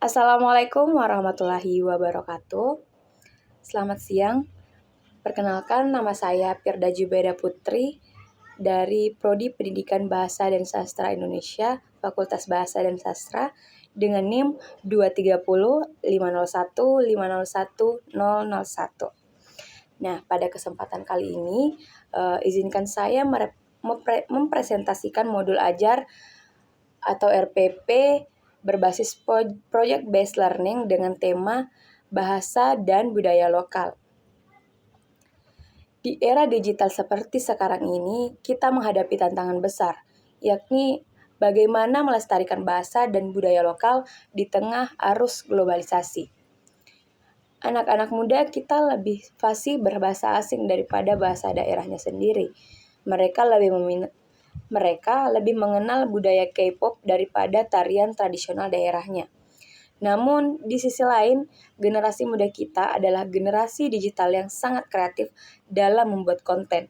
Assalamualaikum warahmatullahi wabarakatuh. Selamat siang. Perkenalkan, nama saya Firda Jubaida Putri dari Prodi Pendidikan Bahasa dan Sastra Indonesia, Fakultas Bahasa dan Sastra dengan NIM 2305015010001. Nah, pada kesempatan kali ini, izinkan saya mempresentasikan modul ajar atau RPP berbasis Project Based Learning dengan tema bahasa dan budaya lokal. Di era digital seperti sekarang ini, kita menghadapi tantangan besar, yakni bagaimana melestarikan bahasa dan budaya lokal di tengah arus globalisasi. Anak-anak muda kita lebih fasih berbahasa asing daripada bahasa daerahnya sendiri. Mereka lebih mengenal budaya K-pop daripada tarian tradisional daerahnya. Namun, di sisi lain, generasi muda kita adalah generasi digital yang sangat kreatif dalam membuat konten.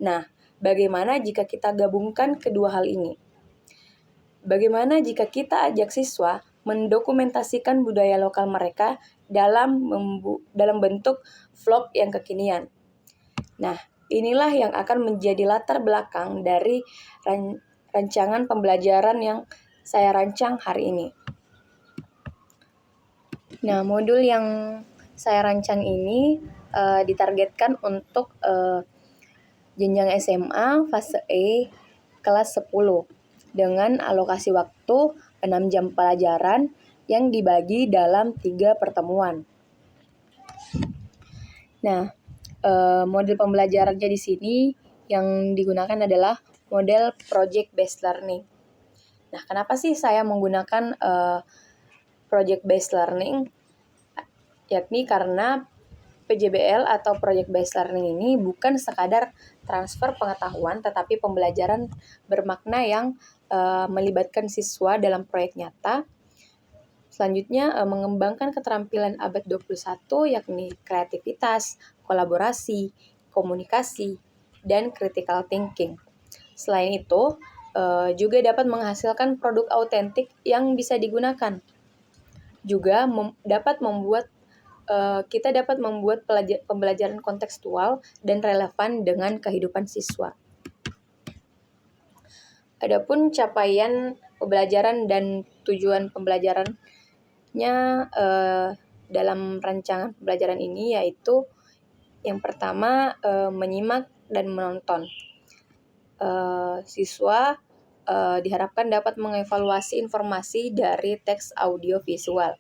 Nah, bagaimana jika kita gabungkan kedua hal ini? Bagaimana jika kita ajak siswa mendokumentasikan budaya lokal mereka dalam bentuk vlog yang kekinian? Nah, inilah yang akan menjadi latar belakang dari rancangan pembelajaran yang saya rancang hari ini. Nah, modul yang saya rancang ini ditargetkan untuk jenjang SMA fase E kelas 10 dengan alokasi waktu 6 jam pelajaran yang dibagi dalam 3 pertemuan. Nah, model pembelajarannya di sini yang digunakan adalah model Project Based Learning. Nah, kenapa sih saya menggunakan Project Based Learning? Yakni karena PJBL atau Project Based Learning ini bukan sekadar transfer pengetahuan, tetapi pembelajaran bermakna yang melibatkan siswa dalam proyek nyata. Selanjutnya, mengembangkan keterampilan abad 21, yakni kreativitas, kolaborasi, komunikasi, dan critical thinking. Selain itu, juga dapat menghasilkan produk autentik yang bisa digunakan. Juga kita dapat membuat pembelajaran kontekstual dan relevan dengan kehidupan siswa. Adapun capaian pembelajaran dan tujuan pembelajarannya dalam rancangan pembelajaran ini yaitu yang pertama menyimak dan menonton. Siswa diharapkan dapat mengevaluasi informasi dari teks audio visual.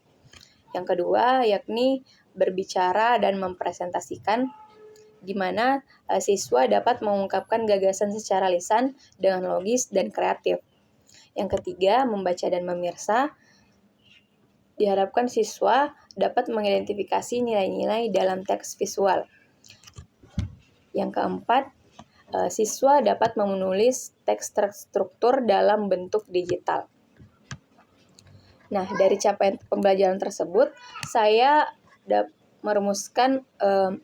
Yang kedua yakni berbicara dan mempresentasikan, di mana siswa dapat mengungkapkan gagasan secara lisan dengan logis dan kreatif. Yang ketiga, membaca dan memirsa. Diharapkan siswa dapat mengidentifikasi nilai-nilai dalam teks visual. Yang keempat, siswa dapat menulis teks terstruktur dalam bentuk digital. Nah, dari capaian pembelajaran tersebut, saya merumuskan 6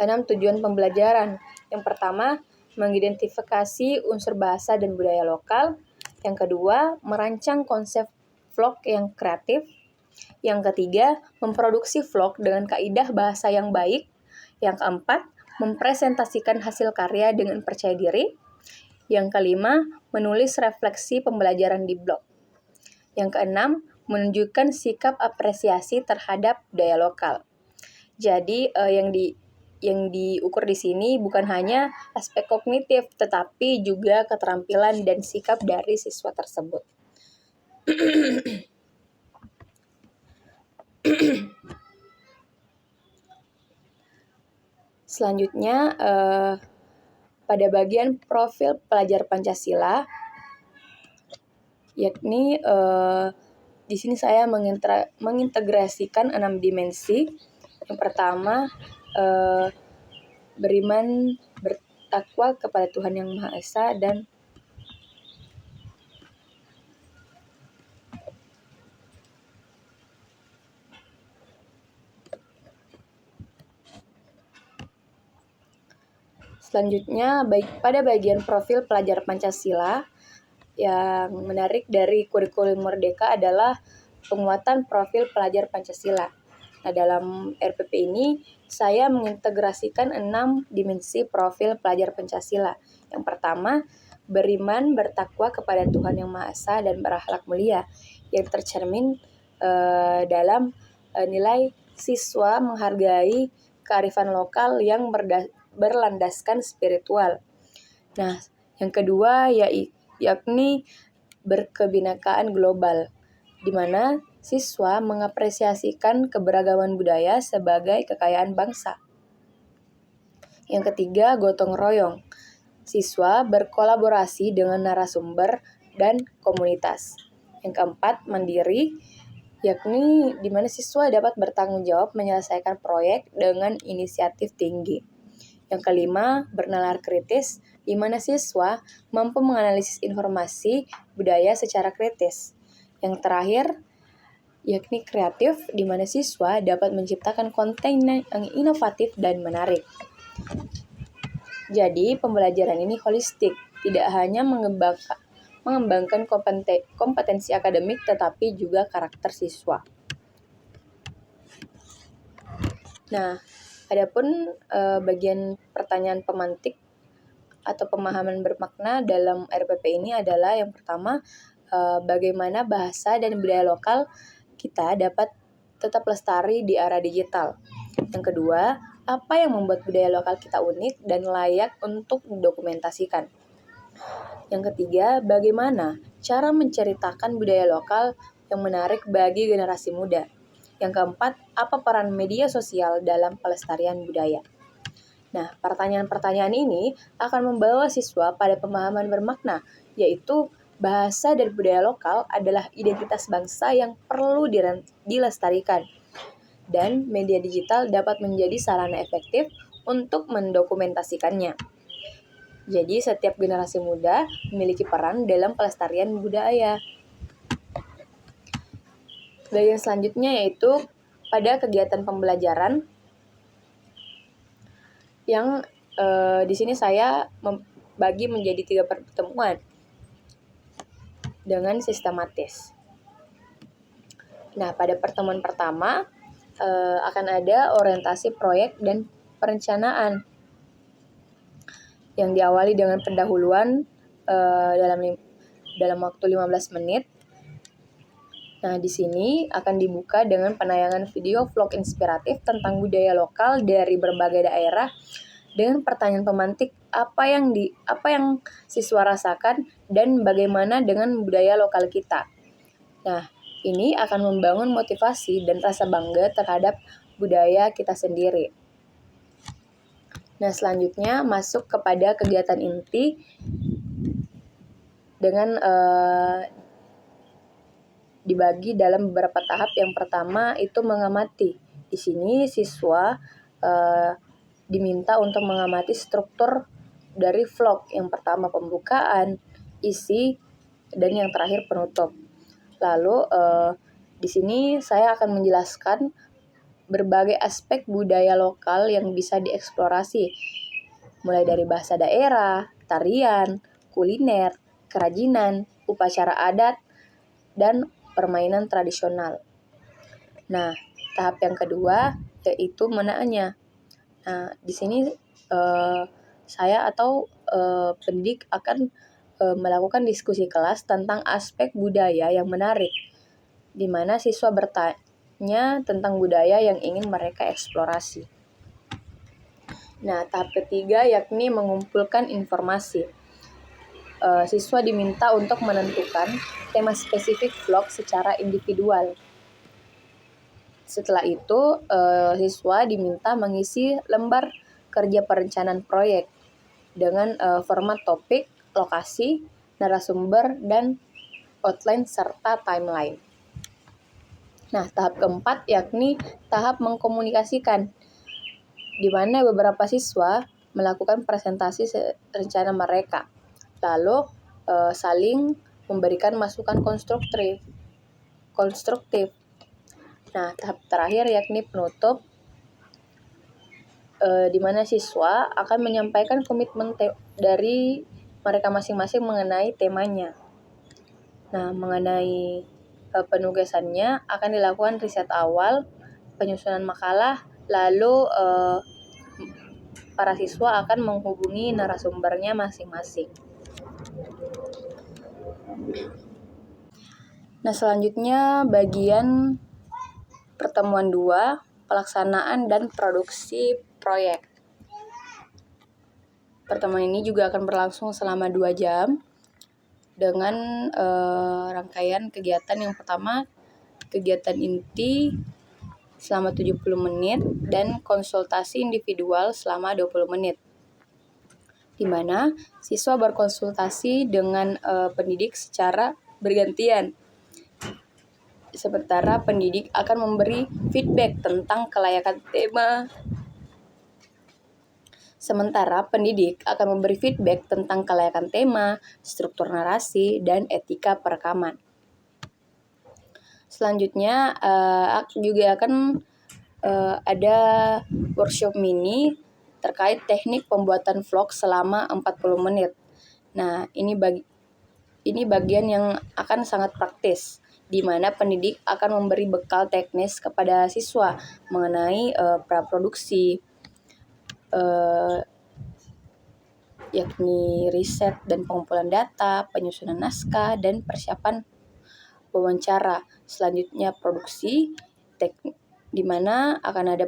tujuan pembelajaran. Yang pertama, mengidentifikasi unsur bahasa dan budaya lokal. Yang kedua, merancang konsep vlog yang kreatif. Yang ketiga, memproduksi vlog dengan kaidah bahasa yang baik. Yang keempat, mempresentasikan hasil karya dengan percaya diri. Yang kelima, menulis refleksi pembelajaran di blog. Yang keenam, menunjukkan sikap apresiasi terhadap budaya lokal. Jadi yang diukur di sini bukan hanya aspek kognitif, tetapi juga keterampilan dan sikap dari siswa tersebut. Selanjutnya, pada bagian profil pelajar Pancasila, yakni di sini saya mengintegrasikan 6 dimensi. Yang pertama, beriman, bertakwa kepada Tuhan Yang Maha Esa, dan selanjutnya pada bagian profil pelajar Pancasila, yang menarik dari kurikulum Merdeka adalah penguatan profil pelajar Pancasila. Nah, dalam RPP ini saya mengintegrasikan 6 dimensi profil pelajar Pancasila. Yang pertama, beriman, bertakwa kepada Tuhan Yang Maha Esa dan berakhlak mulia, yang tercermin dalam nilai siswa menghargai kearifan lokal yang berlandaskan spiritual. Nah, yang kedua yakni berkebinekaan global, di mana siswa mengapresiasikan keberagaman budaya sebagai kekayaan bangsa. Yang ketiga, gotong royong. Siswa berkolaborasi dengan narasumber dan komunitas. Yang keempat, mandiri, yakni di mana siswa dapat bertanggung jawab menyelesaikan proyek dengan inisiatif tinggi. Yang kelima, bernalar kritis, di mana siswa mampu menganalisis informasi budaya secara kritis. Yang terakhir, yakni kreatif, di mana siswa dapat menciptakan konten yang inovatif dan menarik. Jadi, pembelajaran ini holistik, tidak hanya mengembangkan kompetensi akademik, tetapi juga karakter siswa. Nah, adapun bagian pertanyaan pemantik atau pemahaman bermakna dalam RPP ini adalah yang pertama, bagaimana bahasa dan budaya lokal kita dapat tetap lestari di era digital. Yang kedua, apa yang membuat budaya lokal kita unik dan layak untuk didokumentasikan. Yang ketiga, bagaimana cara menceritakan budaya lokal yang menarik bagi generasi muda. Yang keempat, apa peran media sosial dalam pelestarian budaya. Nah, pertanyaan-pertanyaan ini akan membawa siswa pada pemahaman bermakna, yaitu bahasa dan budaya lokal adalah identitas bangsa yang perlu dilestarikan. Dan media digital dapat menjadi sarana efektif untuk mendokumentasikannya. Jadi, setiap generasi muda memiliki peran dalam pelestarian budaya. Bagian selanjutnya yaitu pada kegiatan pembelajaran yang di sini saya membagi menjadi 3 pertemuan dengan sistematis. Nah, pada pertemuan pertama akan ada orientasi proyek dan perencanaan yang diawali dengan pendahuluan dalam waktu 15 menit. Nah, di sini akan dibuka dengan penayangan video vlog inspiratif tentang budaya lokal dari berbagai daerah dengan pertanyaan pemantik apa yang siswa rasakan dan bagaimana dengan budaya lokal kita. Nah, ini akan membangun motivasi dan rasa bangga terhadap budaya kita sendiri. Nah, selanjutnya masuk kepada kegiatan inti dengan dibagi dalam beberapa tahap. Yang pertama itu mengamati. Di sini siswa diminta untuk mengamati struktur dari vlog. Yang pertama pembukaan, isi, dan yang terakhir penutup. Lalu di sini saya akan menjelaskan berbagai aspek budaya lokal yang bisa dieksplorasi, mulai dari bahasa daerah, tarian, kuliner, kerajinan, upacara adat, dan permainan tradisional. Nah, tahap yang kedua yaitu menanya. Nah, di sini saya atau pendidik akan melakukan diskusi kelas tentang aspek budaya yang menarik, di mana siswa bertanya tentang budaya yang ingin mereka eksplorasi. Nah, tahap ketiga yakni mengumpulkan informasi. Siswa diminta untuk menentukan tema spesifik vlog secara individual. Setelah itu, siswa diminta mengisi lembar kerja perencanaan proyek dengan format topik, lokasi, narasumber, dan outline serta timeline. Nah, tahap keempat yakni tahap mengkomunikasikan, di mana beberapa siswa melakukan presentasi rencana mereka, lalu saling memberikan masukan konstruktif. Nah, tahap terakhir yakni penutup, di mana siswa akan menyampaikan komitmen dari mereka masing-masing mengenai temanya. Nah, mengenai penugasannya akan dilakukan riset awal, penyusunan makalah, lalu para siswa akan menghubungi narasumbernya masing-masing. Nah, selanjutnya bagian pertemuan 2, pelaksanaan dan produksi proyek. Pertemuan ini juga akan berlangsung selama 2 jam dengan rangkaian kegiatan. Yang pertama, kegiatan inti selama 70 menit dan konsultasi individual selama 20 menit. Di mana siswa berkonsultasi dengan pendidik secara bergantian. Sementara pendidik akan memberi feedback tentang kelayakan tema. Struktur narasi, dan etika perekaman. Selanjutnya juga akan ada workshop mini terkait teknik pembuatan vlog selama 40 menit. Nah, ini bagian yang akan sangat praktis, di mana pendidik akan memberi bekal teknis kepada siswa mengenai praproduksi, yakni riset dan pengumpulan data, penyusunan naskah, dan persiapan wawancara. Selanjutnya produksi, di mana akan ada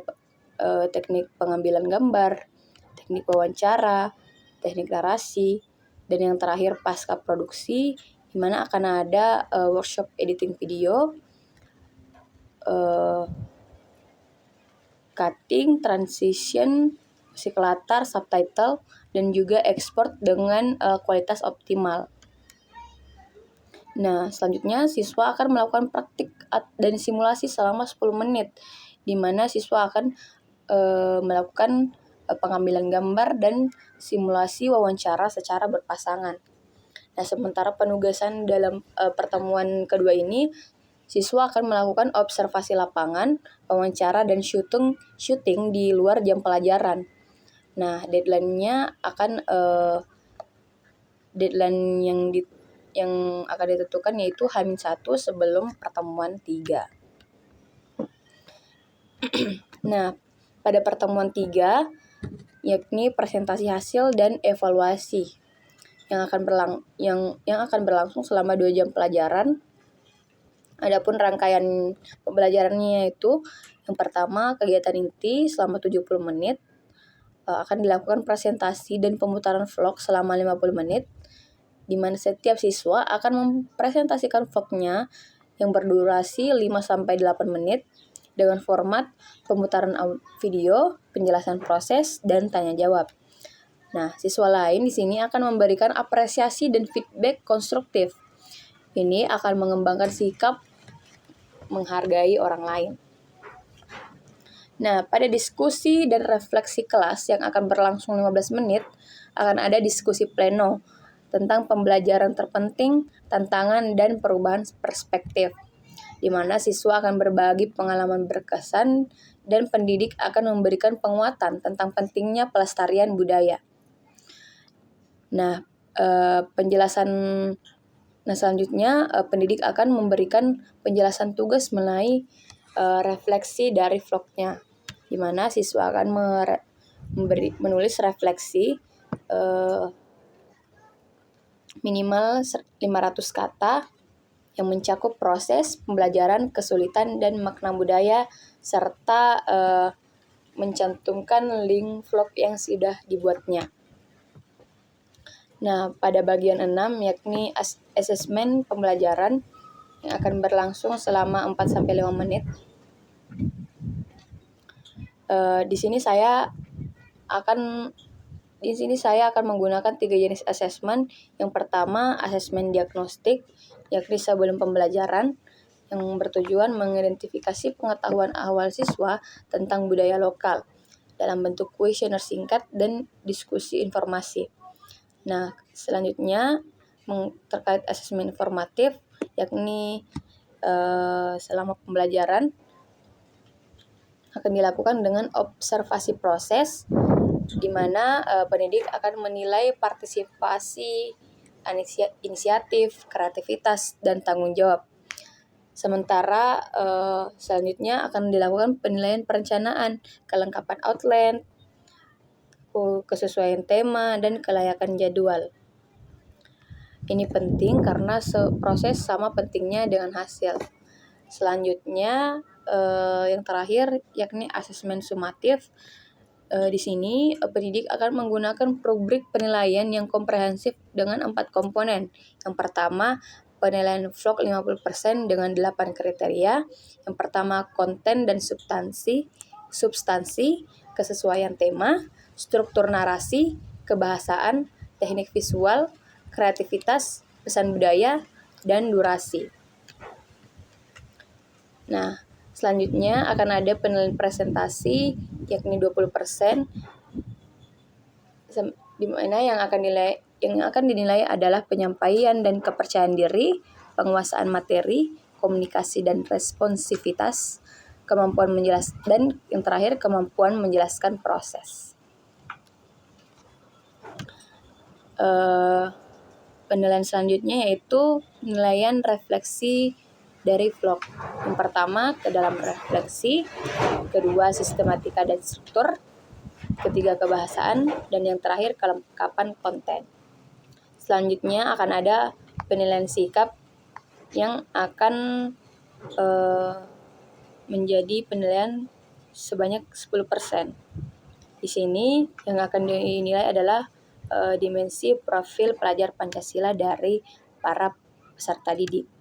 teknik pengambilan gambar, teknik wawancara, teknik narasi, dan yang terakhir pasca produksi, di mana akan ada workshop editing video, cutting, transition, musik latar, subtitle, dan juga ekspor dengan kualitas optimal. Nah, selanjutnya siswa akan melakukan praktik dan simulasi selama 10 menit, di mana siswa akan melakukan pengambilan gambar dan simulasi wawancara secara berpasangan. Nah, sementara penugasan dalam pertemuan kedua ini, siswa akan melakukan observasi lapangan, wawancara, dan syuting di luar jam pelajaran. Nah, deadline-nya akan deadline yang akan ditentukan yaitu H-1 sebelum pertemuan 3. Nah, pada pertemuan 3 yakni presentasi hasil dan evaluasi yang akan berlangsung selama 2 jam pelajaran. Adapun rangkaian pembelajarannya yaitu yang pertama, kegiatan inti selama 70 menit, akan dilakukan presentasi dan pemutaran vlog selama 50 menit, di mana setiap siswa akan mempresentasikan vlognya yang berdurasi 5-8 menit dengan format pemutaran video, penjelasan proses, dan tanya jawab. Nah, siswa lain di sini akan memberikan apresiasi dan feedback konstruktif. Ini akan mengembangkan sikap menghargai orang lain. Nah, pada diskusi dan refleksi kelas yang akan berlangsung 15 menit, akan ada diskusi pleno tentang pembelajaran terpenting, tantangan, dan perubahan perspektif, di mana siswa akan berbagi pengalaman berkesan dan pendidik akan memberikan penguatan tentang pentingnya pelestarian budaya. Nah, selanjutnya pendidik akan memberikan penjelasan tugas mengenai refleksi dari vlognya, di mana siswa akan menulis refleksi minimal 500 kata yang mencakup proses pembelajaran, kesulitan, dan makna budaya, serta mencantumkan link vlog yang sudah dibuatnya. Nah, pada bagian 6 yakni asesmen pembelajaran yang akan berlangsung selama 4-5 menit. Di sini saya akan menggunakan 3 jenis asesmen. Yang pertama, asesmen diagnostik, yakni sebelum pembelajaran, yang bertujuan mengidentifikasi pengetahuan awal siswa tentang budaya lokal dalam bentuk kuesioner singkat dan diskusi informasi. Nah, selanjutnya terkait asesmen informatif, yakni selama pembelajaran akan dilakukan dengan observasi proses, di mana pendidik akan menilai partisipasi inisiatif, kreativitas, dan tanggung jawab. Sementara selanjutnya akan dilakukan penilaian perencanaan, kelengkapan outline, kesesuaian tema, dan kelayakan jadwal. Ini penting karena proses sama pentingnya dengan hasil. Selanjutnya yang terakhir yakni asesmen sumatif. Di sini pendidik akan menggunakan rubrik penilaian yang komprehensif dengan 4 komponen. Yang pertama, penilaian vlog 50% dengan 8 kriteria. Yang pertama, konten dan substansi, kesesuaian tema, struktur narasi, kebahasaan, teknik visual, kreativitas, pesan budaya, dan durasi. Nah, selanjutnya akan ada penilaian presentasi yakni 20%, di mana yang akan dinilai adalah penyampaian dan kepercayaan diri, penguasaan materi, komunikasi dan responsivitas, kemampuan menjelaskan, dan yang terakhir kemampuan menjelaskan proses. Penilaian selanjutnya yaitu penilaian refleksi dari vlog. Yang pertama, ke dalam refleksi, kedua, sistematika dan struktur, ketiga, kebahasaan, dan yang terakhir, kelengkapan konten. Selanjutnya akan ada penilaian sikap yang akan menjadi penilaian sebanyak 10%. Di sini yang akan dinilai adalah dimensi profil pelajar Pancasila dari para peserta didik.